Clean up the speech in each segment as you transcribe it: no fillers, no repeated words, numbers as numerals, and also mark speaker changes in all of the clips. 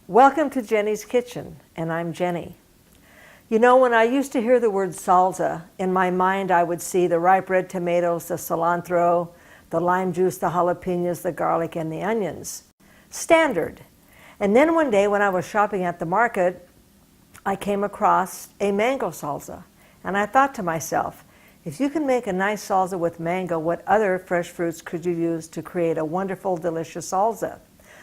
Speaker 1: Welcome to Jenny's Kitchen, and I'm Jenny. You know, when I used to hear the word salsa, in my mind I would see the ripe red tomatoes, the cilantro, the lime juice, the jalapenos, the garlic, and the onions. Standard. And then one day when I was shopping at the market, I came across a mango salsa. And I thought to myself, if you can make a nice salsa with mango, what other fresh fruits could you use to create a wonderful, delicious salsa?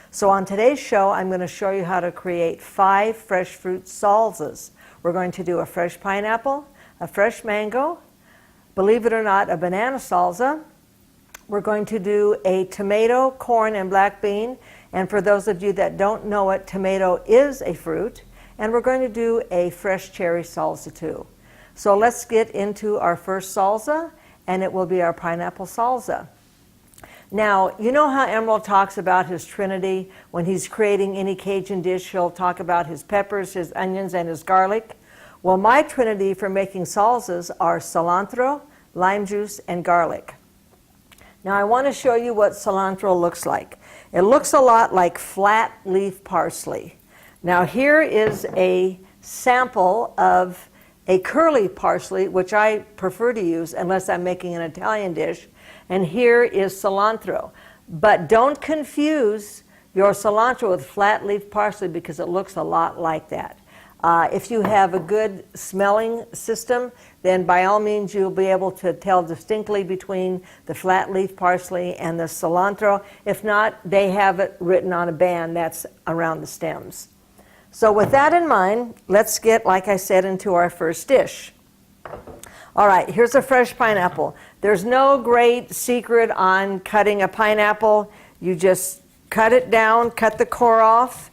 Speaker 1: So on today's show, I'm going to show you how to create 5 fresh fruit salsas. We're going to do a fresh pineapple, a fresh mango, believe it or not, a banana salsa. We're going to do a tomato, corn, and black bean. And for those of you that don't know it, tomato is a fruit. And we're going to do a fresh cherry salsa too. So let's get into our first salsa, and it will be our pineapple salsa. Now, you know how Emerald talks about his Trinity? When he's creating any Cajun dish, he'll talk about his peppers, his onions, and his garlic. Well, my Trinity for making salsas are cilantro, lime juice, and garlic. Now, I want to show you what cilantro looks like. It looks a lot like flat leaf parsley. Now, here is a sample of a curly parsley, which I prefer to use unless I'm making an Italian dish. And here is cilantro. But don't confuse your cilantro with flat leaf parsley because it looks a lot like that. If you have a good smelling system, then by all means you'll be able to tell distinctly between the flat leaf parsley and the cilantro. If not, they have it written on a band that's around the stems. So with that in mind, let's get, like I said, into our first dish. All right, here's a fresh pineapple. There's no great secret on cutting a pineapple. You just cut it down, cut the core off.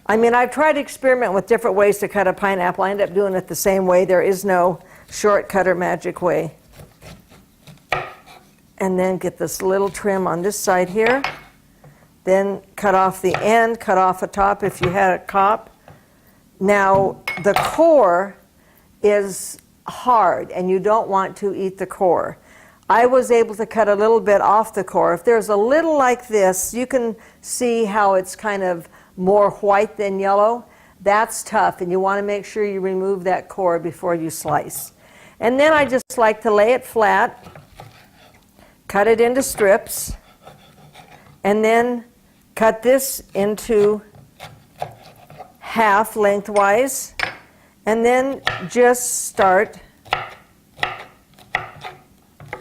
Speaker 1: I mean, I've tried to experiment with different ways to cut a pineapple. I end up doing it the same way. There is no shortcut or magic way. And then get this little trim on this side here. Then cut off the end, cut off the top if you had a cop. Now, the core is hard, and you don't want to eat the core. I was able to cut a little bit off the core. If there's a little like this, you can see how it's kind of more white than yellow. That's tough, and you want to make sure you remove that core before you slice. And then I just like to lay it flat, cut it into strips, and then cut this into half lengthwise. And then just start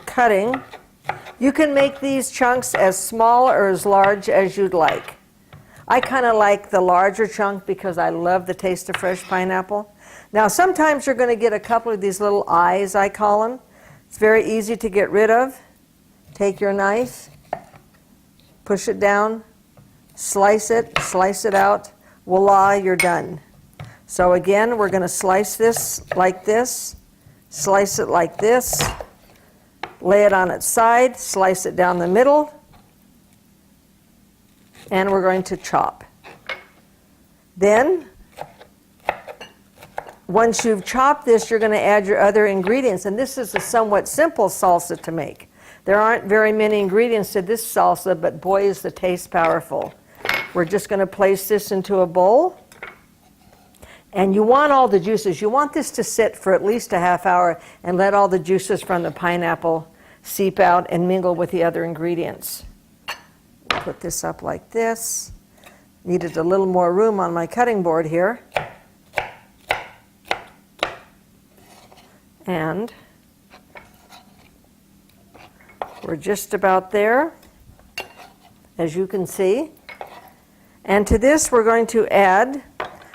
Speaker 1: cutting. You can make these chunks as small or as large as you'd like. I kind of like the larger chunk because I love the taste of fresh pineapple. Now sometimes you're going to get a couple of these little eyes, I call them. It's very easy to get rid of. Take your knife, push it down, slice it out. Voila, you're done. So again, we're going to slice this like this, slice it like this, lay it on its side, slice it down the middle, and we're going to chop. Then, once you've chopped this, you're going to add your other ingredients, and this is a somewhat simple salsa to make. There aren't very many ingredients to this salsa, but boy is the taste powerful. We're just going to place this into a bowl. And you want all the juices. You want this to sit for at least a half hour and let all the juices from the pineapple seep out and mingle with the other ingredients. Put this up like this. Needed a little more room on my cutting board here. And we're just about there, as you can see. And to this we're going to add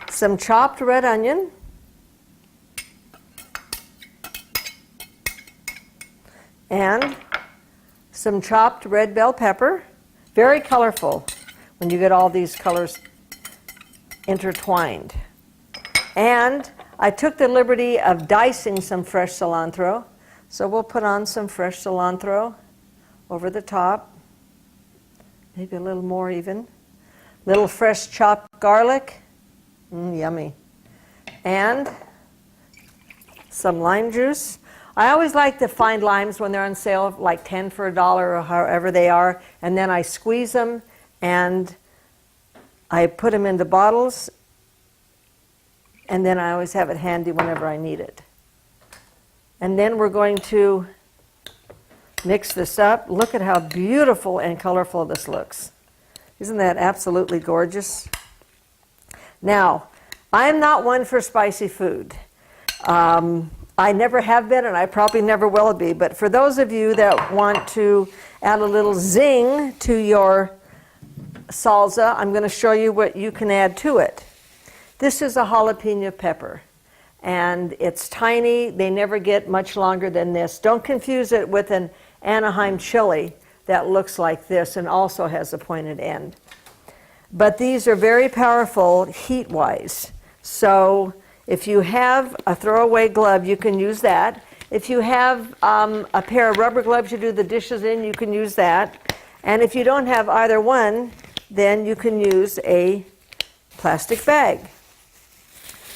Speaker 1: some chopped red onion, and some chopped red bell pepper. Very colorful when you get all these colors intertwined. And I took the liberty of dicing some fresh cilantro. So we'll put on some fresh cilantro over the top. Maybe a little more even. Little fresh chopped garlic. Yummy. And some lime juice. I always like to find limes when they're on sale, like 10 for $1 or however they are, and then I squeeze them and I put them into bottles, and then I always have it handy whenever I need it. And then we're going to mix this up. Look at how beautiful and colorful this looks. Isn't that absolutely gorgeous? Now, I'm not one for spicy food. I never have been, and I probably never will be, but for those of you that want to add a little zing to your salsa, I'm going to show you what you can add to it. This is a jalapeno pepper, and it's tiny. They never get much longer than this. Don't confuse it with an Anaheim chili that looks like this and also has a pointed end. But these are very powerful heat-wise. So if you have a throwaway glove, you can use that. If you have a pair of rubber gloves you do the dishes in, you can use that. And if you don't have either one, then you can use a plastic bag.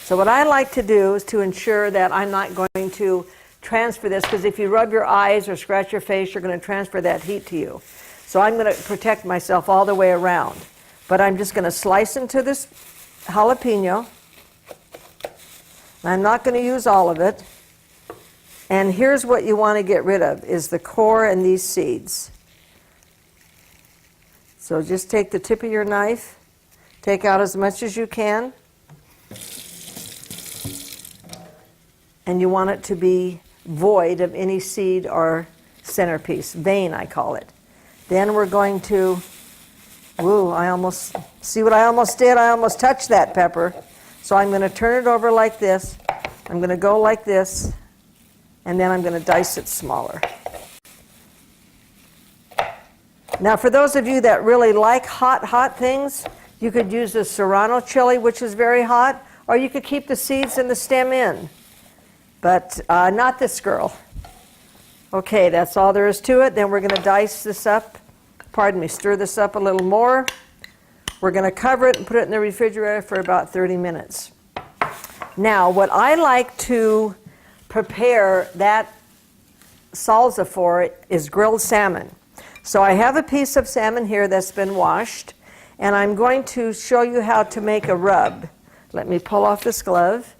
Speaker 1: So what I like to do is to ensure that I'm not going to transfer this, because if you rub your eyes or scratch your face, you're going to transfer that heat to you. So I'm going to protect myself all the way around. But I'm just going to slice into this jalapeno. I'm not going to use all of it. And here's what you want to get rid of, is the core and these seeds. So just take the tip of your knife, take out as much as you can. And you want it to be void of any seed or centerpiece, vein I call it. Then we're going to, see what I almost did? I almost touched that pepper. So I'm going to turn it over like this. I'm going to go like this, and then I'm going to dice it smaller. Now for those of you that really like hot things, you could use the serrano chili, which is very hot, or you could keep the seeds and the stem in. But not this girl. Okay, that's all there is to it. Then we're going to dice this up. Stir this up a little more. We're going to cover it and put it in the refrigerator for about 30 minutes. Now, what I like to prepare that salsa for is grilled salmon. So I have a piece of salmon here that's been washed, and I'm going to show you how to make a rub. Let me pull off this glove.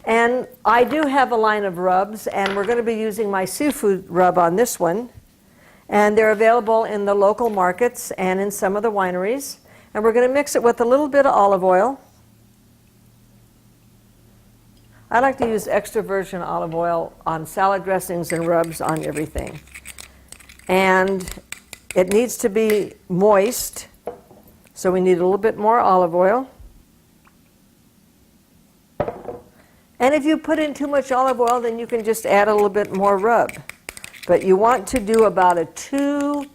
Speaker 1: And I do have a line of rubs, and we're going to be using my seafood rub on this one. And they're available in the local markets and in some of the wineries. And we're going to mix it with a little bit of olive oil. I like to use extra virgin olive oil on salad dressings and rubs on everything. And it needs to be moist, so we need a little bit more olive oil. And if you put in too much olive oil, then you can just add a little bit more rub. But you want to do about a 2,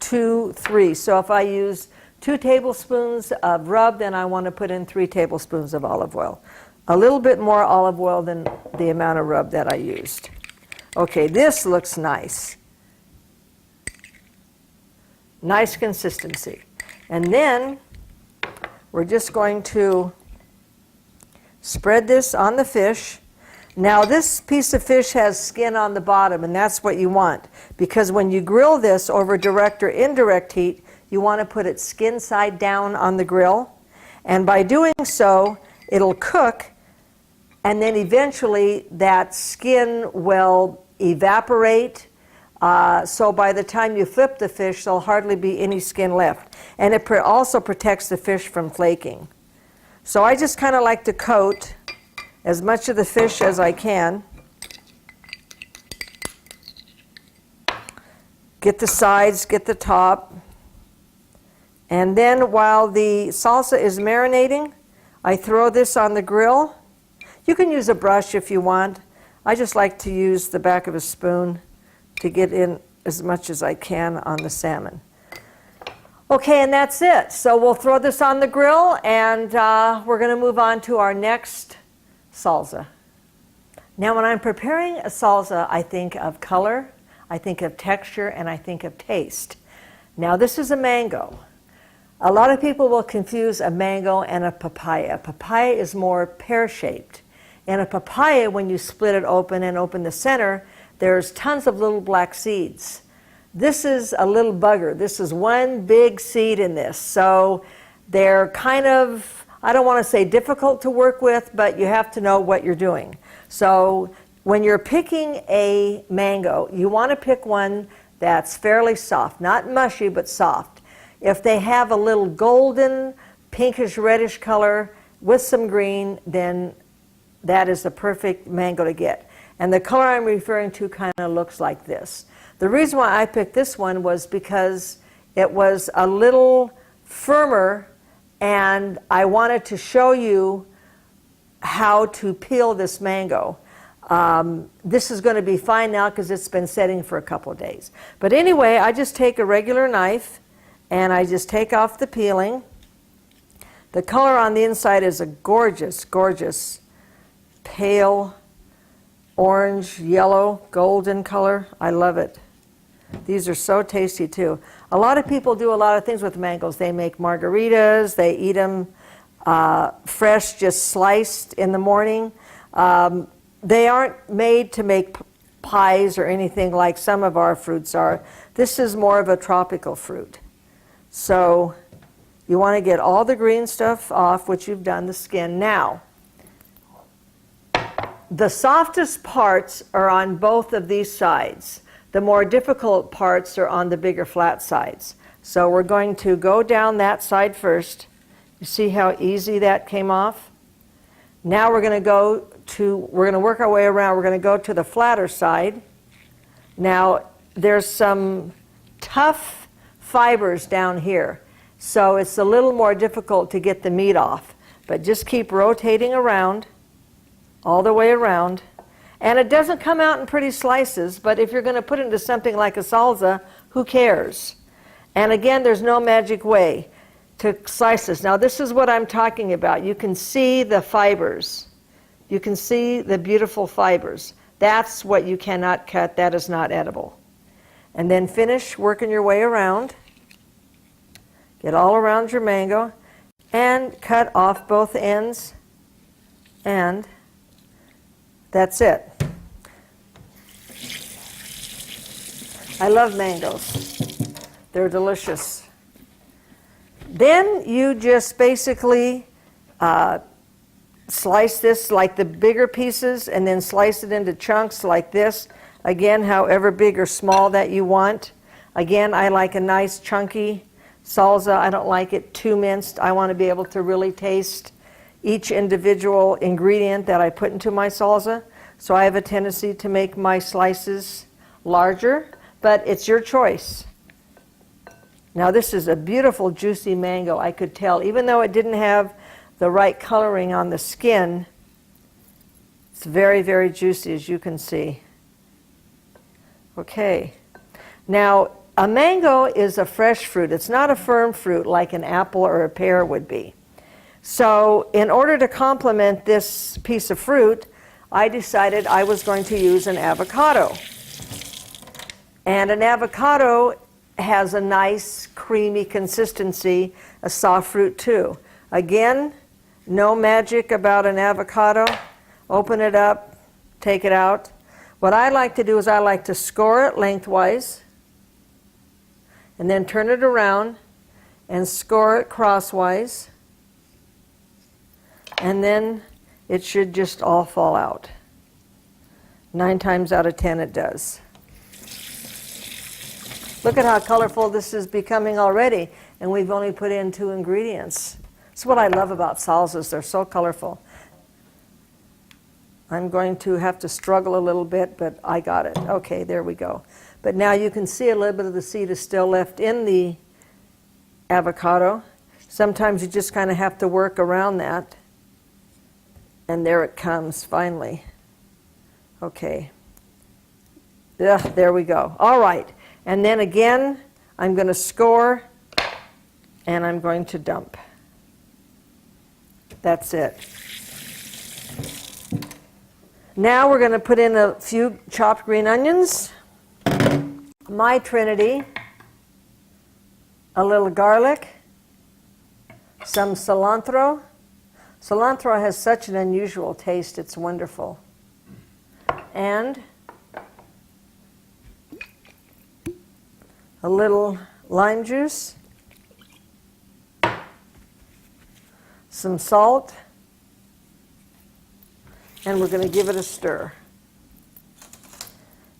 Speaker 1: 2, 3. So if I use 2 tablespoons of rub, then I want to put in 3 tablespoons of olive oil. A little bit more olive oil than the amount of rub that I used. Okay, this looks nice. Nice consistency. And then we're just going to spread this on the fish. Now this piece of fish has skin on the bottom, and that's what you want, because when you grill this over direct or indirect heat, you want to put it skin side down on the grill, and by doing so it'll cook, and then eventually that skin will evaporate, so by the time you flip the fish there'll hardly be any skin left, and it also protects the fish from flaking. So I just kind of like to coat as much of the fish as I can. Get the sides, get the top. And then while the salsa is marinating, I throw this on the grill. You can use a brush if you want. I just like to use the back of a spoon to get in as much as I can on the salmon. Okay, and that's it. So we'll throw this on the grill, and we're going to move on to our next salsa. Now when I'm preparing a salsa, I think of color, I think of texture, and I think of taste. Now this is a mango. A lot of people will confuse a mango and a papaya. A papaya is more pear-shaped. And a papaya, when you split it open and open the center, there's tons of little black seeds. This is a little bugger. This is one big seed in this. So they're kind of, I don't want to say difficult to work with, but you have to know what you're doing. So when you're picking a mango, you want to pick one that's fairly soft, not mushy, but soft. If they have a little golden, pinkish, reddish color with some green, then that is the perfect mango to get. And the color I'm referring to kind of looks like this. The reason why I picked this one was because it was a little firmer, and I wanted to show you how to peel this mango. This is going to be fine now because it's been setting for a couple of days. But anyway, I just take a regular knife and I just take off the peeling. The color on the inside is a gorgeous, gorgeous pale orange, yellow, golden color. I love it. These are so tasty too. A lot of people do a lot of things with mangoes. They make margaritas, they eat them fresh, just sliced in the morning. They aren't made to make pies or anything like some of our fruits are. This is more of a tropical fruit. So you want to get all the green stuff off, which you've done, the skin. Now, the softest parts are on both of these sides. The more difficult parts are on the bigger flat sides. So we're going to go down that side first. You see how easy that came off? Now we're going to work our way around. We're going to go to the flatter side. Now there's some tough fibers down here, so it's a little more difficult to get the meat off. But just keep rotating around, all the way around. And it doesn't come out in pretty slices, but if you're going to put it into something like a salsa, who cares? And again, there's no magic way to slice this. Now this is what I'm talking about. You can see the fibers. You can see the beautiful fibers. That's what you cannot cut. That is not edible. And then finish working your way around. Get all around your mango and cut off both ends, and that's it. I love mangoes. They're delicious. Then you just basically slice this like the bigger pieces, and then slice it into chunks like this. Again, however big or small that you want. Again, I like a nice chunky salsa. I don't like it too minced. I want to be able to really taste each individual ingredient that I put into my salsa. So I have a tendency to make my slices larger, but it's your choice. Now this is a beautiful juicy mango, I could tell. Even though it didn't have the right coloring on the skin, it's very, very juicy, as you can see. Okay. Now, a mango is a fresh fruit. It's not a firm fruit like an apple or a pear would be. So in order to complement this piece of fruit, I decided I was going to use an avocado. And an avocado has a nice creamy consistency, a soft fruit too. Again, no magic about an avocado. Open it up, take it out. What I like to do is I like to score it lengthwise, and then turn it around and score it crosswise, and then it should just all fall out. 9 times out of 10 it does. Look at how colorful this is becoming already, and we've only put in 2 ingredients. That's what I love about salsas. They're so colorful. I'm going to have to struggle a little bit, but I got it. Okay, there we go. But now you can see a little bit of the seed is still left in the avocado. Sometimes you just kind of have to work around that. And there it comes, finally. Okay. Yeah, there we go. All right. And then again, I'm going to score, and I'm going to dump. That's it. Now we're going to put in a few chopped green onions. my trinity, a little garlic, some cilantro. Cilantro has such an unusual taste, it's wonderful. And a little lime juice, some salt, and we're going to give it a stir.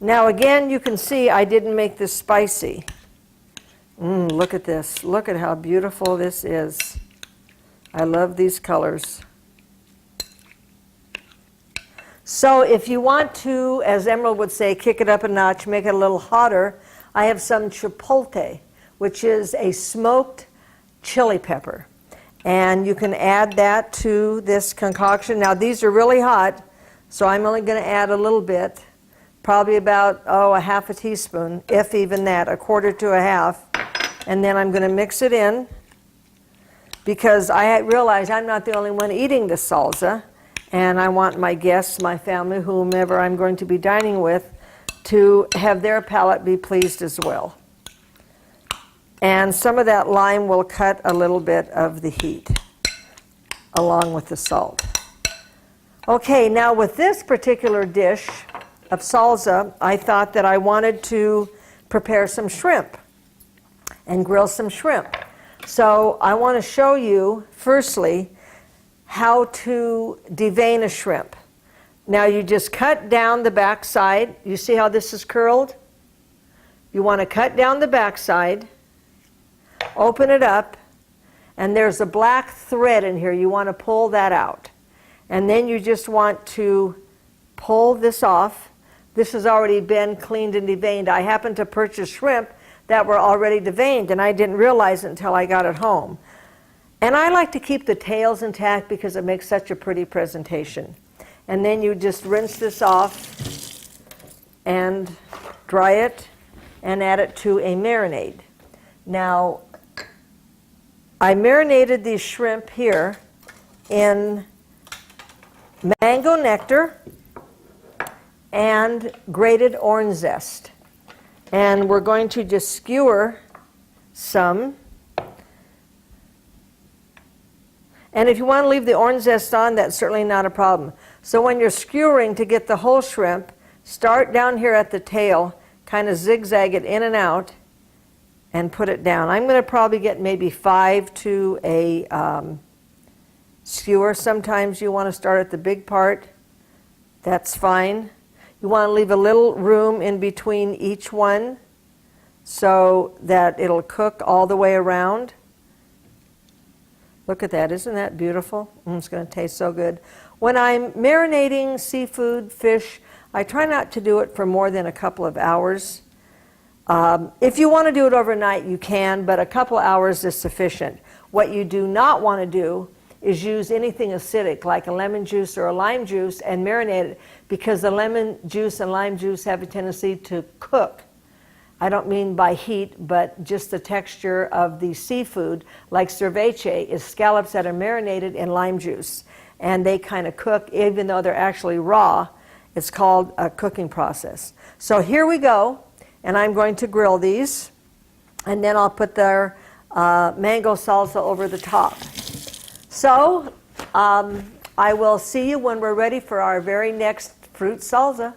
Speaker 1: Now again, you can see I didn't make this spicy. Look at this. Look at how beautiful this is. I love these colors. So if you want to, as Emerald would say, kick it up a notch, make it a little hotter, I have some chipotle, which is a smoked chili pepper. And you can add that to this concoction. Now these are really hot, so I'm only going to add a little bit, probably about, a half a teaspoon, if even that, a quarter to a half. And then I'm going to mix it in, because I realize I'm not the only one eating this salsa, and I want my guests, my family, whomever I'm going to be dining with, to have their palate be pleased as well. And some of that lime will cut a little bit of the heat along with the salt. Okay, now with this particular dish of salsa, I thought that I wanted to prepare some shrimp and grill some shrimp. So I want to show you, firstly, how to devein a shrimp. Now you just cut down the back side. You see how this is curled? You want to cut down the back side, open it up, and there's a black thread in here. You want to pull that out. And then you just want to pull this off. This has already been cleaned and deveined. I happened to purchase shrimp that were already deveined, and I didn't realize it until I got it home. And I like to keep the tails intact because it makes such a pretty presentation. And then you just rinse this off and dry it and add it to a marinade. Now, I marinated these shrimp here in mango nectar and grated orange zest. And we're going to just skewer some. And if you want to leave the orange zest on, that's certainly not a problem. So when you're skewering to get the whole shrimp, start down here at the tail, kind of zigzag it in and out, and put it down. I'm going to probably get maybe 5 to a skewer. Sometimes you want to start at the big part. That's fine. You want to leave a little room in between each one so that it'll cook all the way around. Look at that. Isn't that beautiful? It's going to taste so good. When I'm marinating seafood, fish, I try not to do it for more than a couple of hours. If you want to do it overnight, you can, but a couple hours is sufficient. What you do not want to do is use anything acidic, like a lemon juice or a lime juice, and marinate it, because the lemon juice and lime juice have a tendency to cook. I don't mean by heat, but just the texture of the seafood, like ceviche, is scallops that are marinated in lime juice. And they kind of cook, even though they're actually raw. It's called a cooking process. So here we go, and I'm going to grill these, and then I'll put their mango salsa over the top. So I will see you when we're ready for our very next fruit salsa.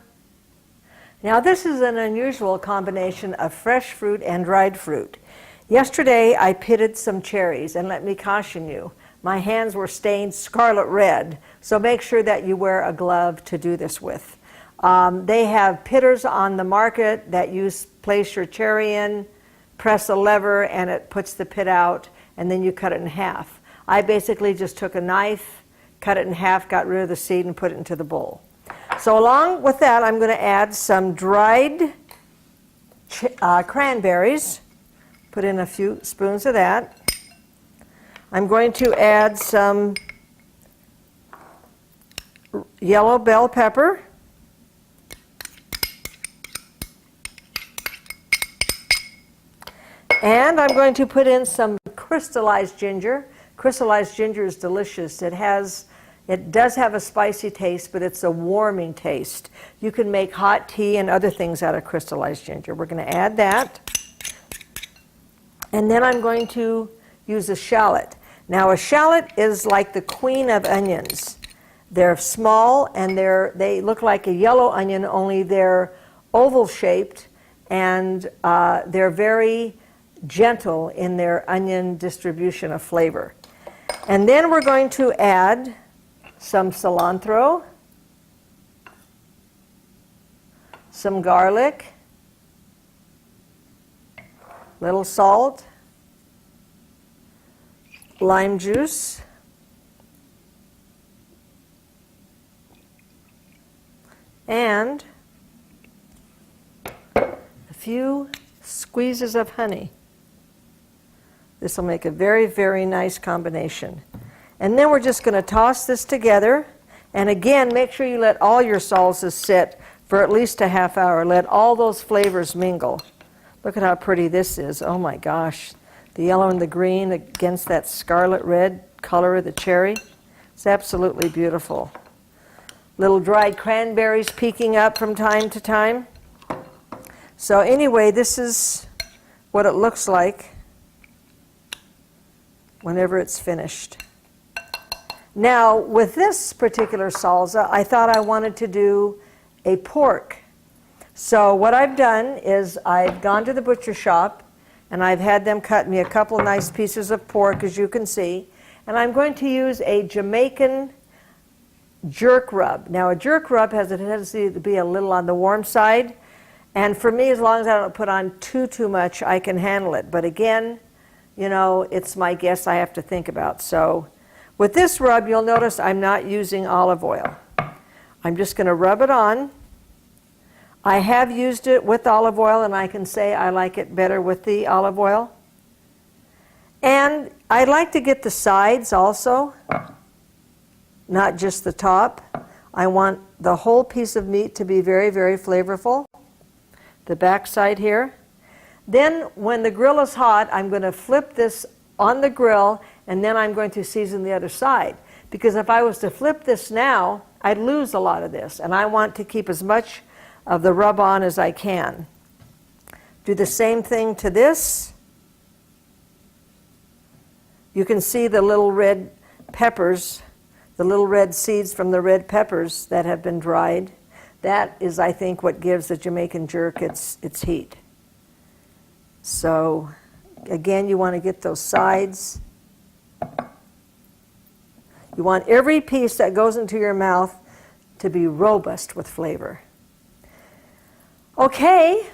Speaker 1: Now this is an unusual combination of fresh fruit and dried fruit. Yesterday I pitted some cherries, and let me caution you, my hands were stained scarlet red, so make sure that you wear a glove to do this with. They have pitters on the market that you place your cherry in, press a lever, and it puts the pit out, and then you cut it in half. I basically just took a knife, cut it in half, got rid of the seed, and put it into the bowl. So along with that, I'm going to add some dried cranberries. Put in a few spoons of that. I'm going to add some yellow bell pepper. And I'm going to put in some crystallized ginger. Crystallized ginger is delicious. It has It does have a spicy taste, but it's a warming taste. You can make hot tea and other things out of crystallized ginger. We're going to add that. And then I'm going to use a shallot. Now a shallot is like the queen of onions. They're small and they look like a yellow onion, only they're oval shaped, and they're very gentle in their onion distribution of flavor. And then we're going to add some cilantro, some garlic, little salt, lime juice, and a few squeezes of honey. This will make a very, very nice combination. And then we're just going to toss this together. And again, make sure you let all your salsas sit for at least a half hour. Let all those flavors mingle. Look at how pretty this is. Oh my gosh. The yellow and the green against that scarlet red color of the cherry. It's absolutely beautiful. Little dried cranberries peeking up from time to time. So anyway, this is what it looks like whenever it's finished. Now, with this particular salsa, I thought I wanted to do a pork. So what I've done is I've gone to the butcher shop and I've had them cut me a couple of nice pieces of pork, as you can see. And I'm going to use a Jamaican jerk rub. Now, a jerk rub has a tendency to be a little on the warm side. And for me, as long as I don't put on too much, I can handle it. But again, you know, it's my guess I have to think about. So with this rub, you'll notice I'm not using olive oil. I'm just going to rub it on. I have used it with olive oil, and I can say I like it better with the olive oil. And I like to get the sides also, not just the top. I want the whole piece of meat to be very, very flavorful. The back side here. Then when the grill is hot, I'm going to flip this on the grill, and then I'm going to season the other side. Because if I was to flip this now, I'd lose a lot of this, and I want to keep as much of the rub on as I can. Do the same thing to this. You can see the little red peppers, the little red seeds from the red peppers that have been dried. That is, I think, what gives the Jamaican jerk its heat. So, again, you want to get those sides. You want every piece that goes into your mouth to be robust with flavor. Okay,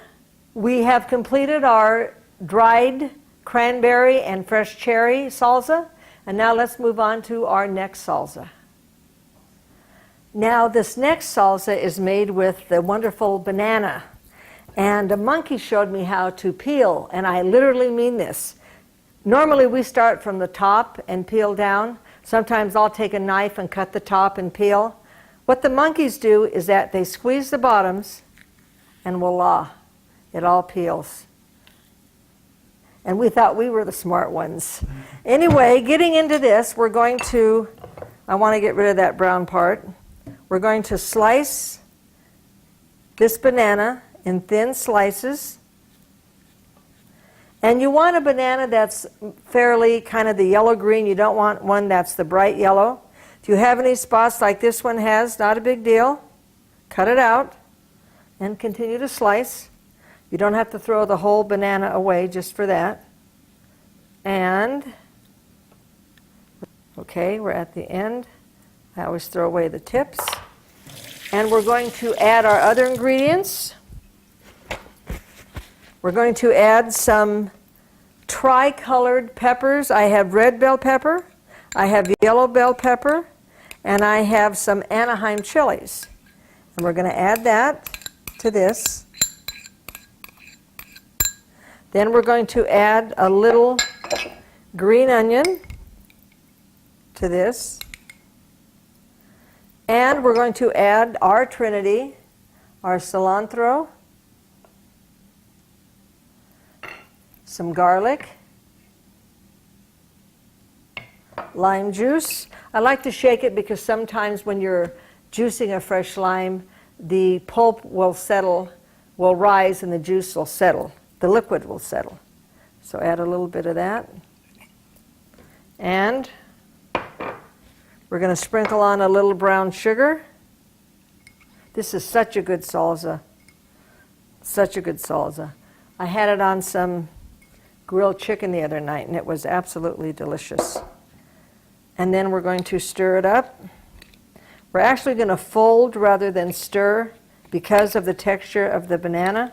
Speaker 1: we have completed our dried cranberry and fresh cherry salsa, and now let's move on to our next salsa. Now, this next salsa is made with the wonderful banana. And a monkey showed me how to peel, and I literally mean this. Normally we start from the top and peel down. Sometimes I'll take a knife and cut the top and peel. What the monkeys do is that they squeeze the bottoms, and voila, it all peels. And we thought we were the smart ones. Anyway, getting into this, I want to get rid of that brown part. We're going to slice this banana in thin slices. And you want a banana that's fairly kind of the yellow-green. You don't want one that's the bright yellow. If you have any spots like this one has, not a big deal. Cut it out and continue to slice. You don't have to throw the whole banana away just for that. And, okay, we're at the end. I always throw away the tips. And we're going to add our other ingredients. We're going to add some tri-colored peppers. I have red bell pepper, I have yellow bell pepper, and I have some Anaheim chilies. And we're going to add that to this. Then we're going to add a little green onion to this. And we're going to add our trinity, our cilantro, some garlic, lime juice. I like to shake it because sometimes when you're juicing a fresh lime, the pulp will settle, will rise, and the juice will settle. The liquid will settle. So add a little bit of that. And we're going to sprinkle on a little brown sugar. This is such a good salsa. Such a good salsa. I had it on some grilled chicken the other night, and it was absolutely delicious. And then we're going to stir it up. We're actually going to fold rather than stir because of the texture of the banana.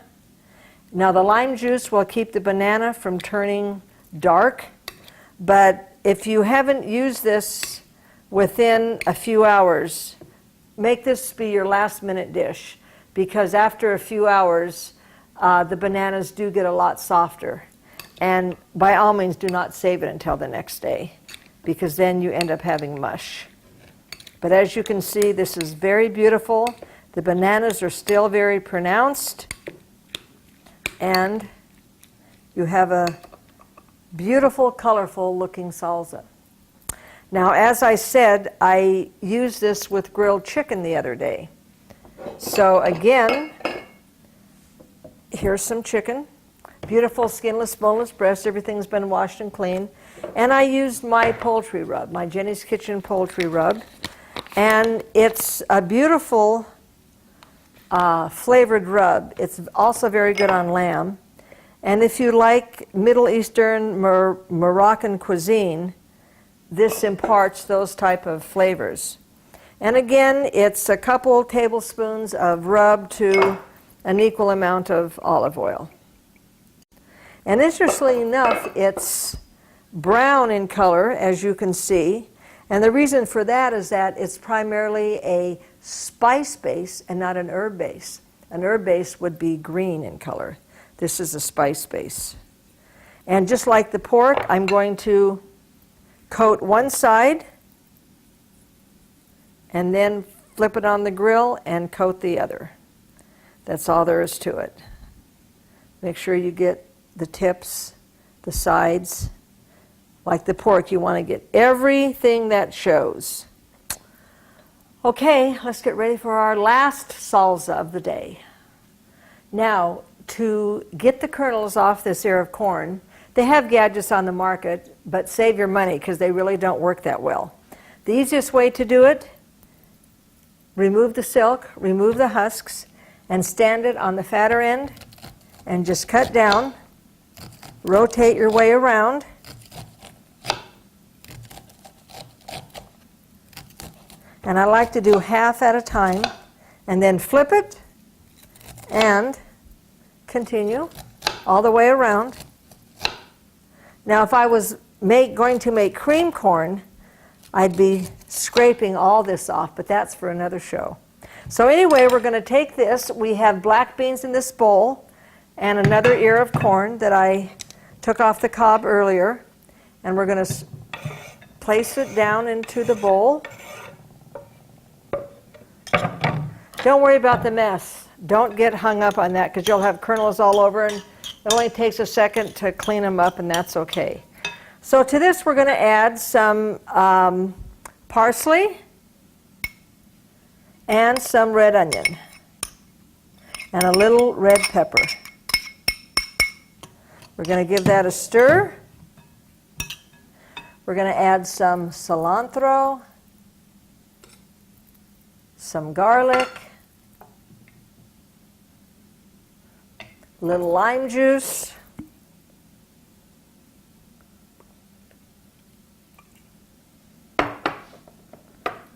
Speaker 1: Now the lime juice will keep the banana from turning dark, but if you haven't used this within a few hours, make this be your last minute dish, because after a few hours the bananas do get a lot softer. And by all means do not save it until the next day, because then you end up having mush. But as you can see, this is very beautiful. The bananas are still very pronounced, and you have a beautiful, colorful looking salsa. Now, as I said, I used this with grilled chicken the other day. So again, here's some chicken. Beautiful skinless, boneless breast. Everything's been washed and cleaned. And I used my poultry rub, my Jenny's Kitchen poultry rub. And it's a beautiful flavored rub. It's also very good on lamb. And if you like Middle Eastern Moroccan cuisine, this imparts those type of flavors. And again, it's a couple tablespoons of rub to an equal amount of olive oil. And interestingly enough, it's brown in color, as you can see. And the reason for that is that it's primarily a spice base and not an herb base. An herb base would be green in color. This is a spice base. And just like the pork, I'm going to coat one side and then flip it on the grill and coat the other. That's all there is to it. Make sure you get the tips, the sides. Like the pork, you want to get everything that shows. Okay, let's get ready for our last salsa of the day. Now, to get the kernels off this ear of corn, they have gadgets on the market, but save your money because they really don't work that well. The easiest way to do it, remove the silk, remove the husks, and stand it on the fatter end, and just cut down, rotate your way around, and I like to do half at a time, and then flip it, and continue all the way around. Now if I was going to make cream corn, I'd be scraping all this off, but that's for another show. So anyway, we're going to take this. We have black beans in this bowl and another ear of corn that I took off the cob earlier, and we're going to place it down into the bowl. Don't worry about the mess. Don't get hung up on that because you'll have kernels all over, and it only takes a second to clean them up, and that's okay. So to this we're going to add some parsley and some red onion and a little red pepper. We're going to give that a stir. We're going to add some cilantro, some garlic, a little lime juice,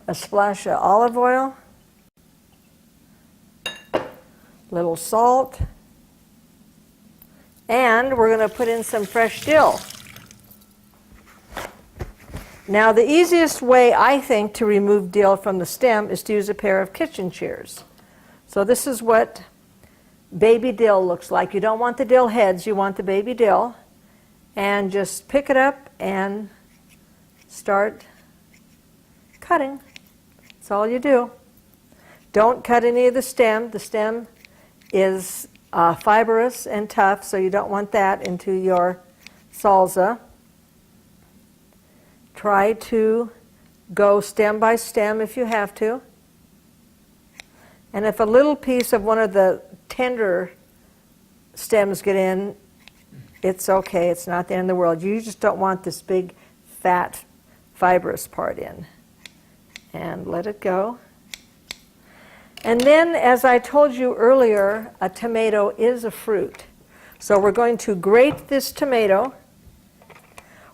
Speaker 1: a splash of olive oil, little salt, and we're going to put in some fresh dill. Now the easiest way, I think, to remove dill from the stem is to use a pair of kitchen shears. So this is what baby dill looks like. You don't want the dill heads, you want the baby dill. And just pick it up and start cutting. That's all you do. Don't cut any of the stem. The stem is fibrous and tough, so you don't want that into your salsa. Try to go stem by stem if you have to. And if a little piece of one of the tender stems get in, it's okay. It's not the end of the world. You just don't want this big, fat, fibrous part in. And let it go. And then, as I told you earlier, a tomato is a fruit. So we're going to grate this tomato.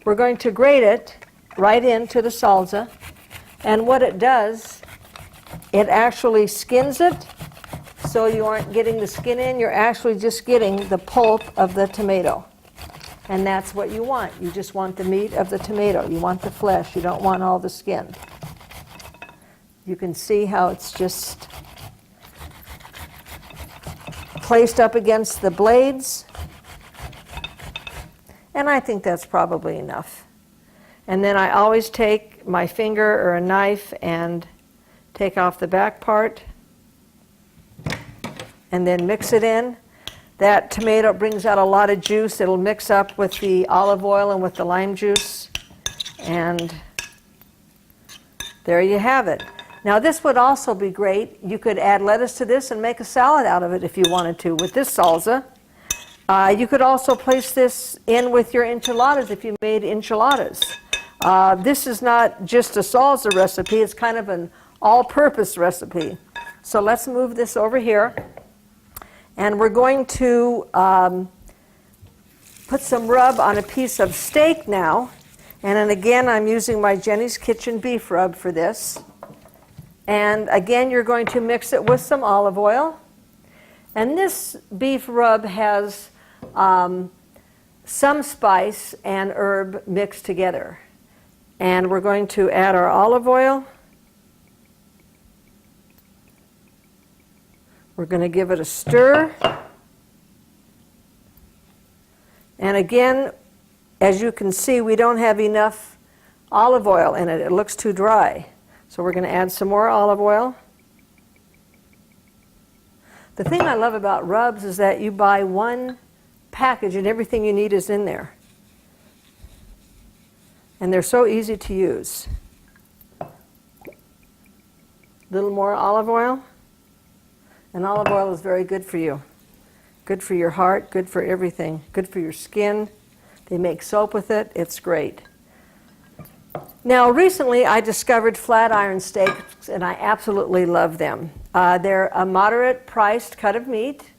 Speaker 1: We're going to grate it right into the salsa. And what it does, it actually skins it, so you aren't getting the skin in. You're actually just getting the pulp of the tomato. And that's what you want. You just want the meat of the tomato. You want the flesh. You don't want all the skin. You can see how it's just placed up against the blades. And I think that's probably enough. And then I always take my finger or a knife and take off the back part and then mix it in. That tomato brings out a lot of juice. It'll mix up with the olive oil and with the lime juice. And there you have it. Now this would also be great. You could add lettuce to this and make a salad out of it if you wanted to with this salsa. You could also place this in with your enchiladas if you made enchiladas. This is not just a salsa recipe. It's kind of an all-purpose recipe. So let's move this over here. And we're going to put some rub on a piece of steak now. And then again, I'm using my Jenny's Kitchen beef rub for this. And again, you're going to mix it with some olive oil. And this beef rub has some spice and herb mixed together. And we're going to add our olive oil. We're going to give it a stir. And again, as you can see, we don't have enough olive oil in it. It looks too dry. So we're going to add some more olive oil. The thing I love about rubs is that you buy one package and everything you need is in there. And they're so easy to use. A little more olive oil. And olive oil is very good for you. Good for your heart, good for everything. Good for your skin. They make soap with it. It's great. Now, recently I discovered flat iron steaks, and I absolutely love them. They're a moderate priced cut of meat,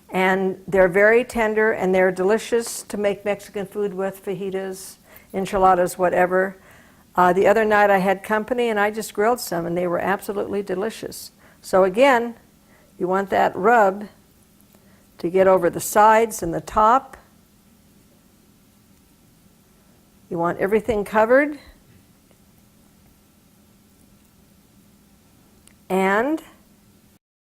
Speaker 1: and they're very tender, and they're delicious to make Mexican food with, fajitas, enchiladas, whatever. The other night I had company, and I just grilled some, and they were absolutely delicious. So again, you want that rub to get over the sides and the top. You want everything covered. And